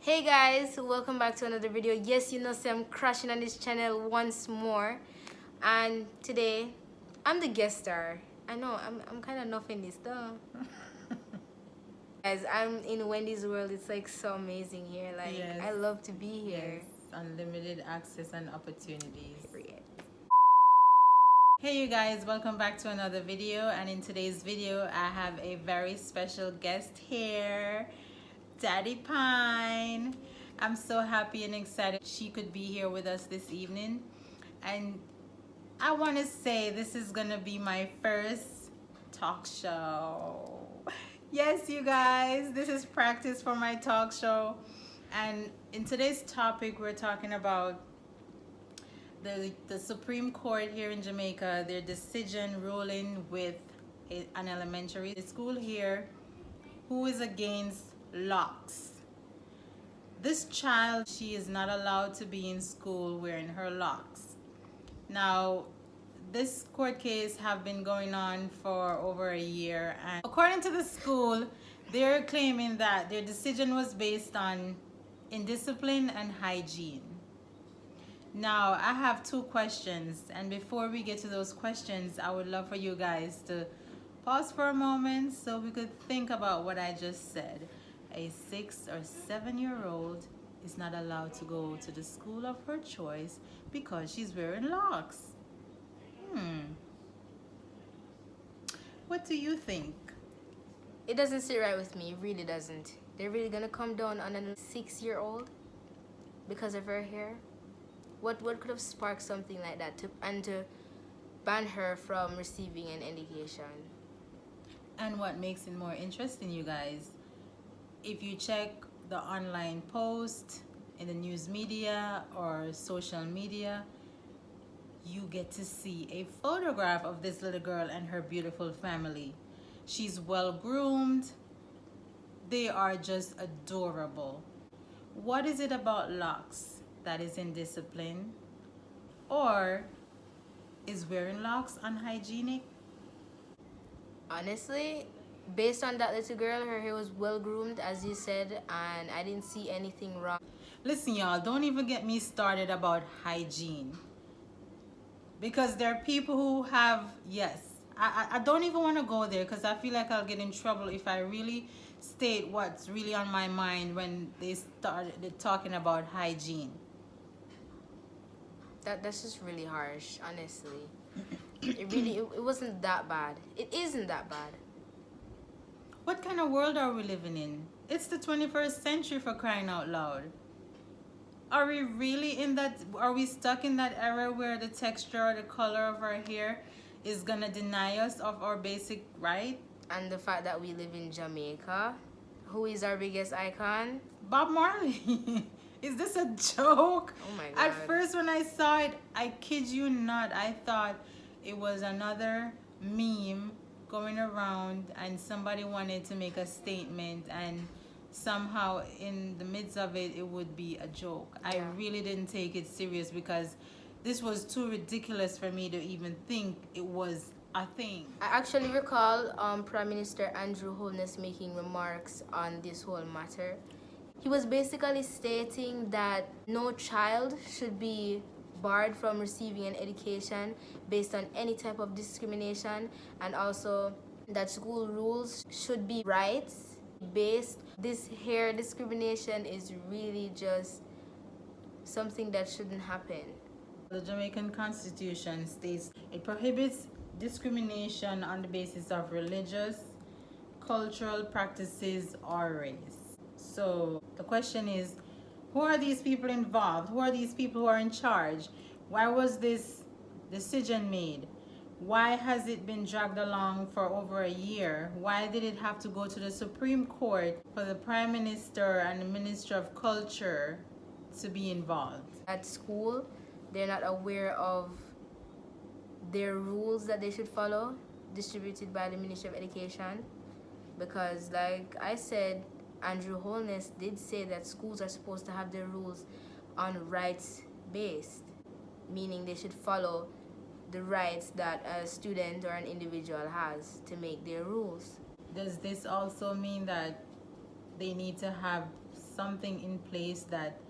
Hey guys, welcome back to another video. Yes, you know, see I'm crashing on this channel once more, and today I'm the guest star. I know I'm kind of nothing this though. Guys, I'm in Wendiswurld. It's like so amazing here. Like Yes. I love to be here. Yes, unlimited access and opportunities. Period. Hey you guys, welcome back to another video, and in today's video I have a very special guest here, Daddypinee. I'm so happy and excited she could be here with us this evening, and I want to say this is gonna be my first talk show. Yes, you guys, this is practice for my talk show. And in today's topic, we're talking about the Supreme Court here in Jamaica, their decision ruling with an elementary school here who is against locks. This child, she is not allowed to be in school wearing her locks. Now, this court case have been going on for over a year, and according to the school, they're claiming that their decision was based on indiscipline and hygiene. Now, I have two questions, and before we get to those questions, I would love for you guys to pause for a moment so we could think about what I just said. A 6 or 7-year-old is not allowed to go to the school of her choice because she's wearing locks. What do you think? It doesn't sit right with me. It really doesn't. They're really gonna come down on a 6-year-old because of her hair. What could have sparked something like that to ban her from receiving an education? And what makes it more interesting, you guys, if you check the online post in the news media or social media, you get to see a photograph of this little girl and her beautiful family. She's well groomed. They are just adorable. What is it about locks that is indiscipline? Or is wearing locks unhygienic? Honestly, based on that little girl, her hair was well groomed, as you said, and I didn't see anything wrong. Listen, y'all, don't even get me started about hygiene. Because there are people who have, yes, I don't even want to go there because I feel like I'll get in trouble if I really state what's really on my mind when they started talking about hygiene. That's just really harsh, honestly. It wasn't that bad. It isn't that bad. What kind of world are we living in? It's the 21st century, for crying out loud. Are we really in that, are we stuck in that era where the texture or the color of our hair is gonna deny us of our basic right? And the fact that we live in Jamaica, who is our biggest icon? Bob Marley. Is this a joke? Oh my God. At first when I saw it, I kid you not, I thought it was another meme going around and somebody wanted to make a statement, and somehow in the midst of it, it would be a joke. Yeah. I really didn't take it serious because this was too ridiculous for me to even think it was a thing. I actually recall Prime Minister Andrew Holness making remarks on this whole matter. He was basically stating that no child should be barred from receiving an education based on any type of discrimination, and also that school rules should be rights based. This hair discrimination is really just something that shouldn't happen. The Jamaican Constitution states it prohibits discrimination on the basis of religious, cultural practices, or race. So the question is, who are these people involved? Who are these people who are in charge? Why was this decision made? Why has it been dragged along for over a year? Why did it have to go to the Supreme Court for the Prime Minister and the Minister of Culture to be involved? At school, they're not aware of their rules that they should follow, distributed by the Ministry of Education. Because like I said, Andrew Holness did say that schools are supposed to have their rules on rights based, meaning they should follow the rights that a student or an individual has to make their rules. Does this also mean that they need to have something in place that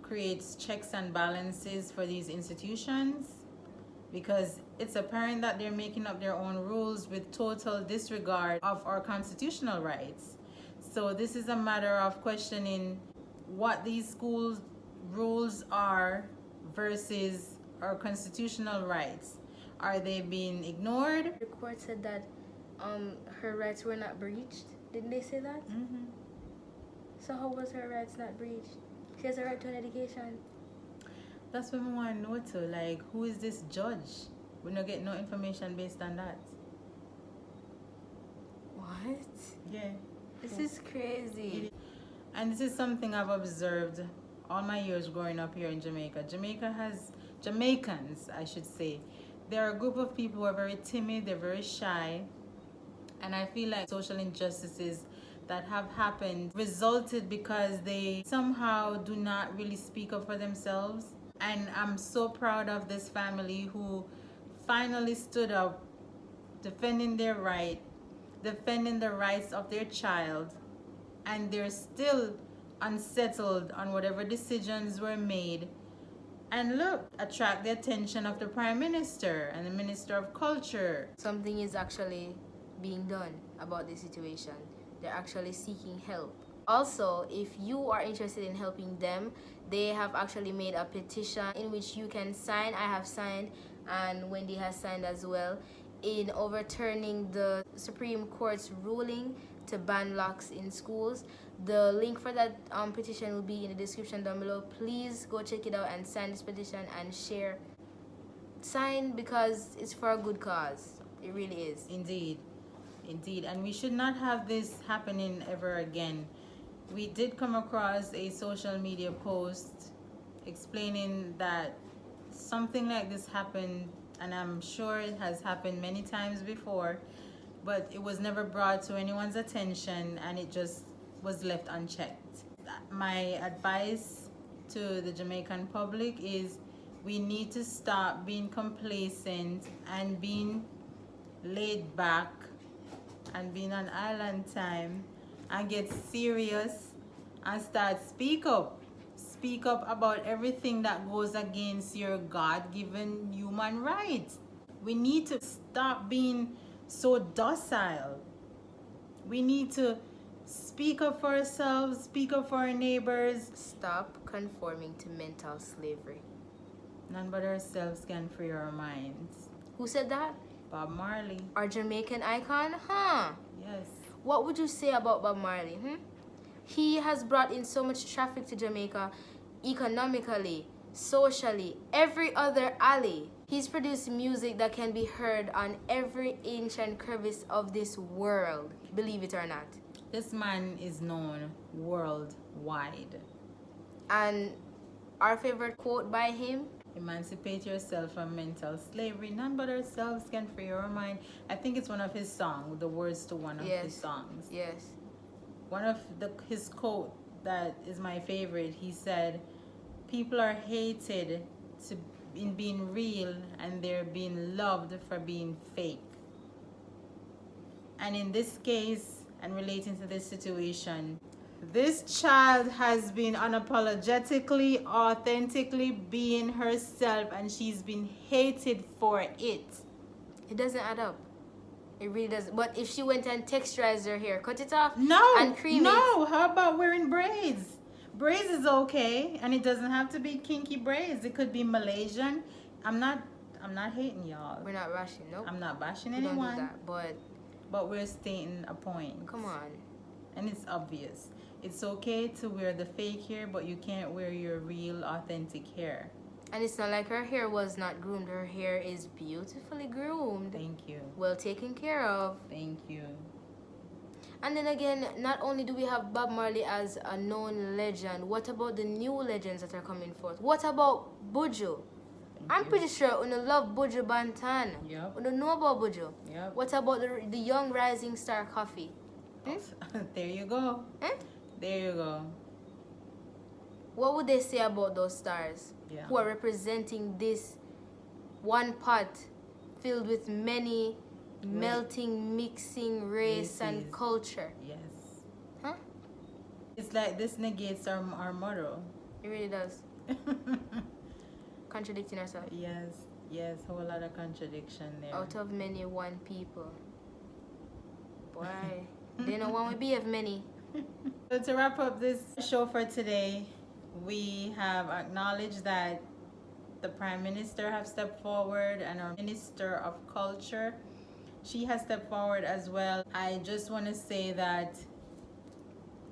creates checks and balances for these institutions, because it's apparent that they're making up their own rules with total disregard of our constitutional rights. So this is a matter of questioning what these schools rules are versus our constitutional rights. Are they being ignored? The court said that her rights were not breached. Didn't they say that? Mm-hmm. So how was her rights not breached? She has a right to an education. That's what we want to know too. Like, who is this judge? We don't get no information based on that. What? Yeah. This is crazy. And this is something I've observed all my years growing up here in Jamaica. Jamaica has Jamaicans, I should say. They're a group of people who are very timid, they're very shy. And I feel like social injustices that have happened resulted because they somehow do not really speak up for themselves. And I'm so proud of this family who finally stood up, defending their right, defending the rights of their child, and they're still unsettled on whatever decisions were made. And look, attract the attention of the Prime Minister and the Minister of Culture. Something is actually being done about this situation. They're actually seeking help. Also, if you are interested in helping them, they have actually made a petition in which you can sign. I have signed, and Wendy has signed as well, in overturning the Supreme Court's ruling to ban locks in schools. The link for that petition will be in the description down below. Please go check it out and sign this petition and share. Sign because it's for a good cause. It really is. Indeed. Indeed. And we should not have this happening ever again. We did come across a social media post explaining that something like this happened, and I'm sure it has happened many times before, but it was never brought to anyone's attention and it just was left unchecked. My advice to the Jamaican public is we need to stop being complacent and being laid back and being on island time and get serious and start speak up about everything that goes against your God-given human rights. We need to stop being so docile. We need to speak up for ourselves, speak up for our neighbors. Stop conforming to mental slavery. None but ourselves can free our minds. Who said that? Bob Marley. Our Jamaican icon? Huh? Yes. What would you say about Bob Marley? He has brought in so much traffic to Jamaica, economically, socially, every other alley. He's produced music that can be heard on every inch and crevice of this world, believe it or not. This man is known worldwide. And our favorite quote by him? Emancipate yourself from mental slavery. None but ourselves can free our mind. I think it's one of his songs, the words to one of his songs. Yes. One of his quote that is my favorite, he said, people are hated in being real and they're being loved for being fake. And in this case, and relating to this situation, this child has been unapologetically, authentically being herself, and she's been hated for it. It doesn't add up. It really doesn't. But if she went and texturized her hair, cut it off, and cream it. No, how about wearing braids? Braids is okay, and it doesn't have to be kinky braids. It could be Malaysian. I'm not hating y'all. We're not bashing, nope. I'm not bashing We anyone. don't do that, but we're stating a point. Come on. And it's obvious. It's okay to wear the fake hair, but you can't wear your real, authentic hair. And it's not like her hair was not groomed. Her hair is beautifully groomed. Thank you. Well taken care of. Thank you. And then again, not only do we have Bob Marley as a known legend, what about the new legends that are coming forth? What about Buju? I'm pretty sure you love Buju Banton. Yep. You know about Buju. Yep. What about the young rising star Coffee? There you go. There you go. What would they say about those stars who are representing this one pot filled with many melting, mixing race and culture? Yes. Huh? It's like this negates our motto. It really does. Contradicting ourselves. Yes, whole lot of contradiction there. Out of many, one people. Boy, they don't want to be of many. So to wrap up this show for today, we have acknowledged that the Prime Minister have stepped forward and our Minister of Culture, she has stepped forward as well. I just want to say that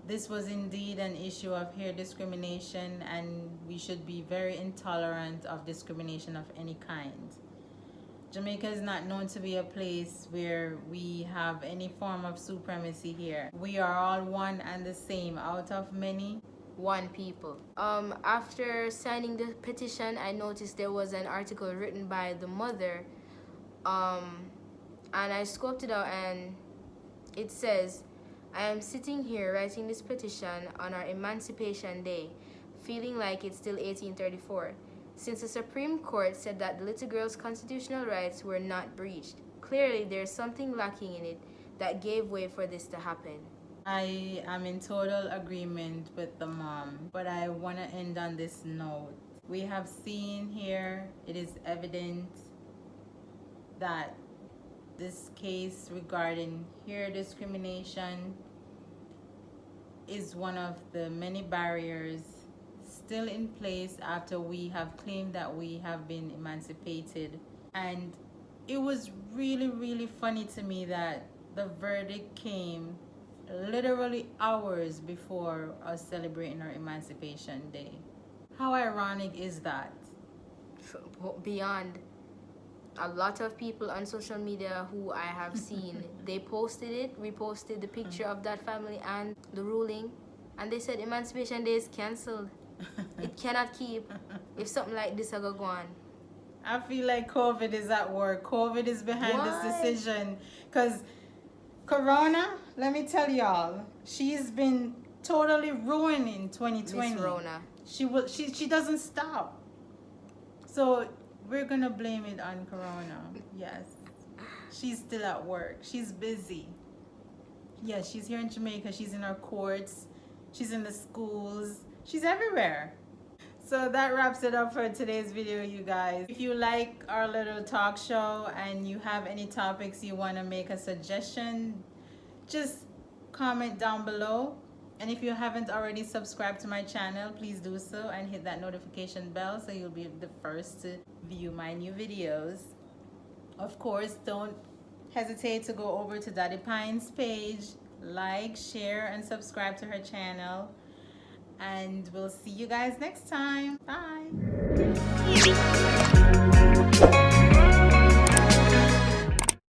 this was indeed an issue of hair discrimination, and we should be very intolerant of discrimination of any kind. Jamaica is not known to be a place where we have any form of supremacy here. We are all one and the same. Out of many, one people. After signing the petition, I noticed there was an article written by the mother, and I scoped it out, and it says, "I am sitting here writing this petition on our Emancipation Day, feeling like it's still 1834, since the Supreme Court said that the little girl's constitutional rights were not breached. Clearly, there's something lacking in it that gave way for this to happen." I am in total agreement with the mom, but I want to end on this note. We have seen here, it is evident that this case regarding hair discrimination is one of the many barriers still in place after we have claimed that we have been emancipated. And it was really, really funny to me that the verdict came literally hours before us celebrating our Emancipation Day. How ironic is that? Beyond. A lot of people on social media who I have seen, they posted it, reposted the picture of that family and the ruling, and they said Emancipation Day is cancelled. It cannot keep if something like this will go on. I feel like COVID is at work. COVID is behind this decision. Because Corona, let me tell y'all, she's been totally ruining 2020. Miss Rona. She doesn't stop. So we're gonna blame it on Corona. Yes. She's still at work. She's busy. Yes, she's here in Jamaica. She's in our courts. She's in the schools. She's everywhere. So that wraps it up for today's video, you guys. If you like our little talk show and you have any topics you want to make a suggestion, just comment down below. And if you haven't already subscribed to my channel, please do so and hit that notification bell so you'll be the first to view my new videos. Of course, don't hesitate to go over to Daddypine's page, like, share, and subscribe to her channel. And we'll see you guys next time. Bye.